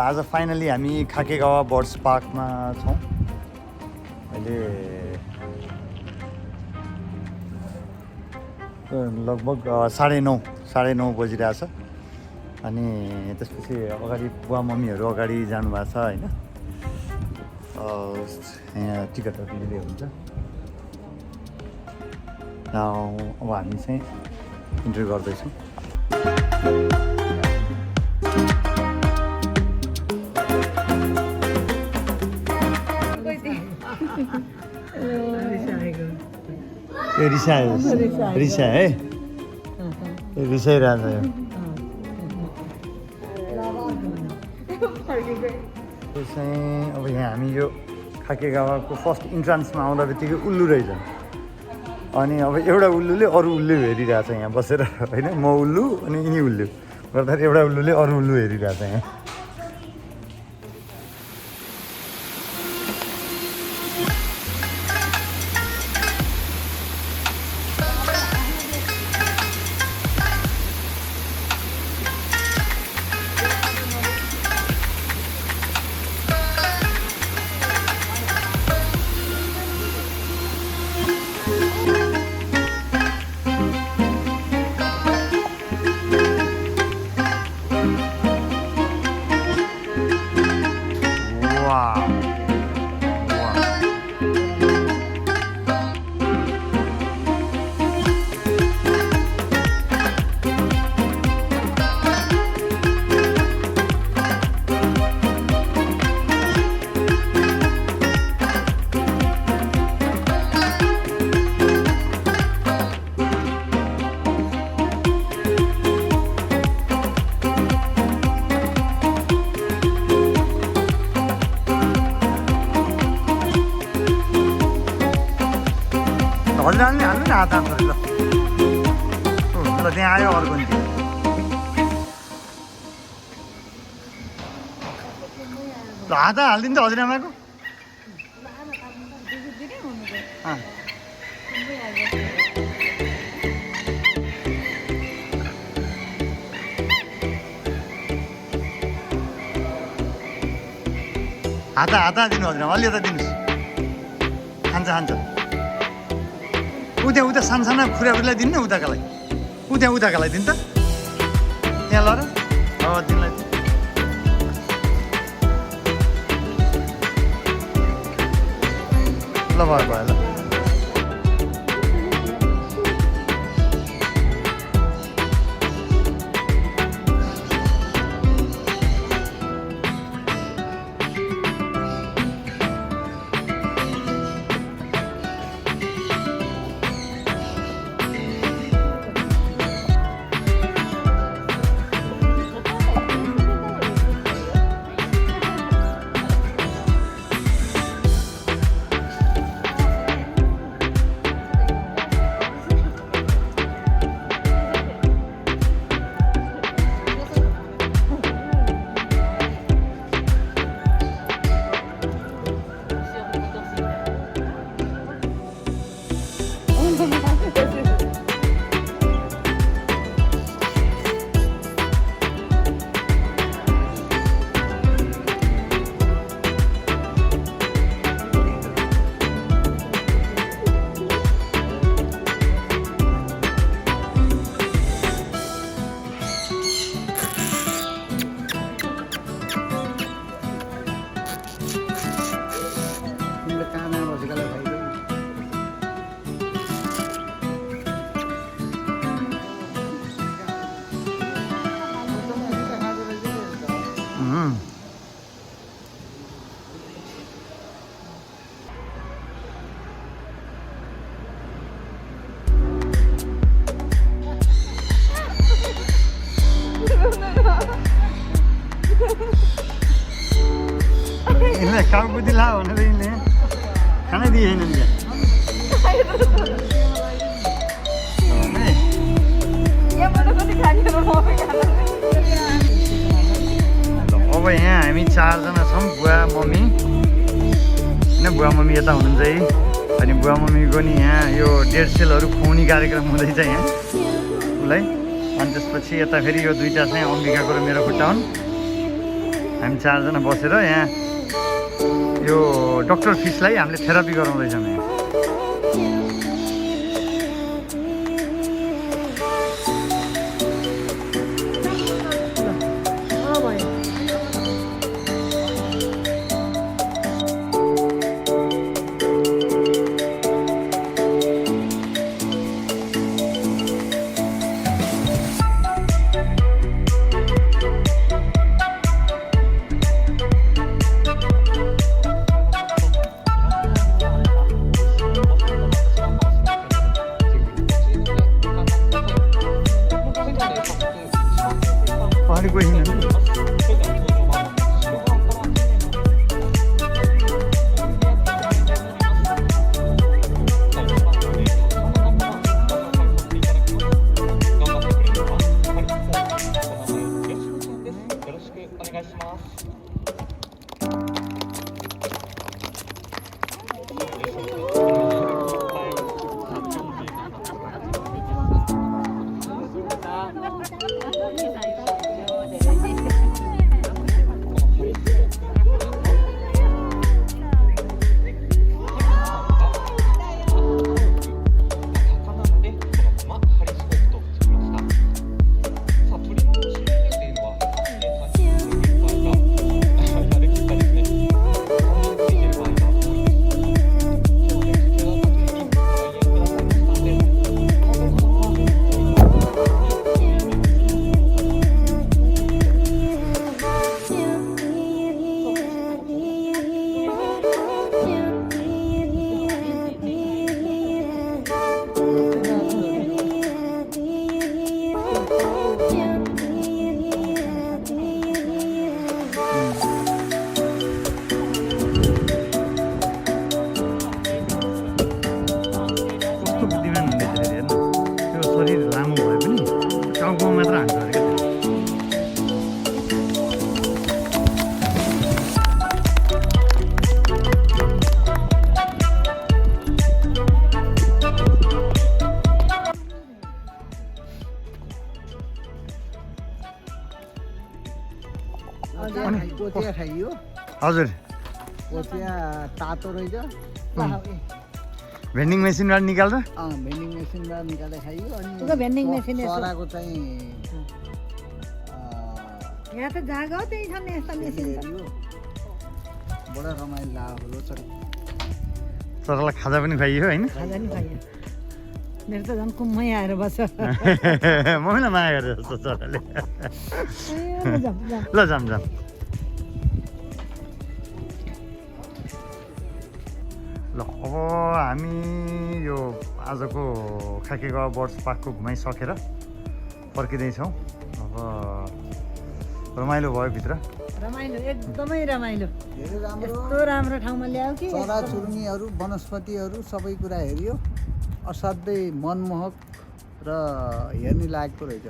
आज फाइनली हामी खाकेगावा बर्ड्स पार्कमा छौँ। अहिले लगभग 9:30 बजिरहेछ। अनि त्यसपछि अगाडि बुवा मम्मीहरू अगाडि जानुभएको छ होइन। यहाँ टिकटहरू लिँदै हुन्छ। अब हामी चाहिँ इन्ट्री गर्दैछौँ। रिसा है रिसाइरहेछ यो चाहिँ। अब यहाँ हामी यो खाकेगावाको फर्स्ट इन्ट्रान्समा आउँदा बित्तिकै उल्लु रहेछ। अनि अब एउटा उल्लुले अरू उल्लु हेरिरहेछ यहाँ बसेर होइन। म उल्लु अनि यिनी उल्लु गर्दाखेरि एउटा उल्लुले अरू उल्लु हेरिरहेछ यहाँ। हाल्नु नि हात हाल्नु ल त्यहाँ आयो अर्को नि। हात हालिदिन्छ हजुरआमाको। हात दिनु हजुरआमा अलि यता दिनुहोस्। खान्छ उता साना खुराहरूलाई दिनु न। उताकालाई दिनु त त्यहाँ ल र दिनलाई ल भयो ल। इनले काम बुद्धि ला भनेर यिनले खानै दिएनन् क्या। अब यहाँ हामी 4 जना छौँ। बुवा मम्मी होइन, बुवा मम्मी यता हुनुहुन्छ है। अनि बुवा मम्मीको नि यहाँ यो डेढ सेलहरू खुवाउने कार्यक्रम हुँदैछ यहाँ उसलाई। अनि त्यसपछि यता फेरि यो दुईवटा चाहिँ अम्बिकाको र मेरो खुट्टा हुन्। हामी 4 जना बसेर यहाँ यो डक्टर फिसलाई हामीले थेरापी गराउँदैछौँ यहाँ। कोचिया खाइयो हजुर कोचिया तातो रहेछ भेन्डिङ मेसिनबाट निकाल्छ भेन्डिङ मेसिनबाट निकालेर खाइयो अनि भेन्डिङ मेसिन चराको चाहिँ यहाँ त जागा त्यही छ नि यस्ता मेसिन बडा रमाइलो लाग्यो चरालाई खाजा पनि खुवाइयो होइन खाजा नि खाइयो मेरो त झन् कुम्मै आएर बस्छ मलाई माया गरेर जस्तो चराले ल जाम जाम ल अब हामी यो आजको काकेगावा बर्ड्स पार्कको घुमाइसकेर फर्किँदैछौँ अब रमाइलो भयो भित्र रमाइलो एकदमै रमाइलो धेरै राम्रो यस्तो राम्रो ठाउँमा ल्यायो कि चराचुरुङ्गीहरू वनस्पतिहरू सबै कुरा हेरियो असाध्यै मनमोहक र हेर्ने लायकको रहेछ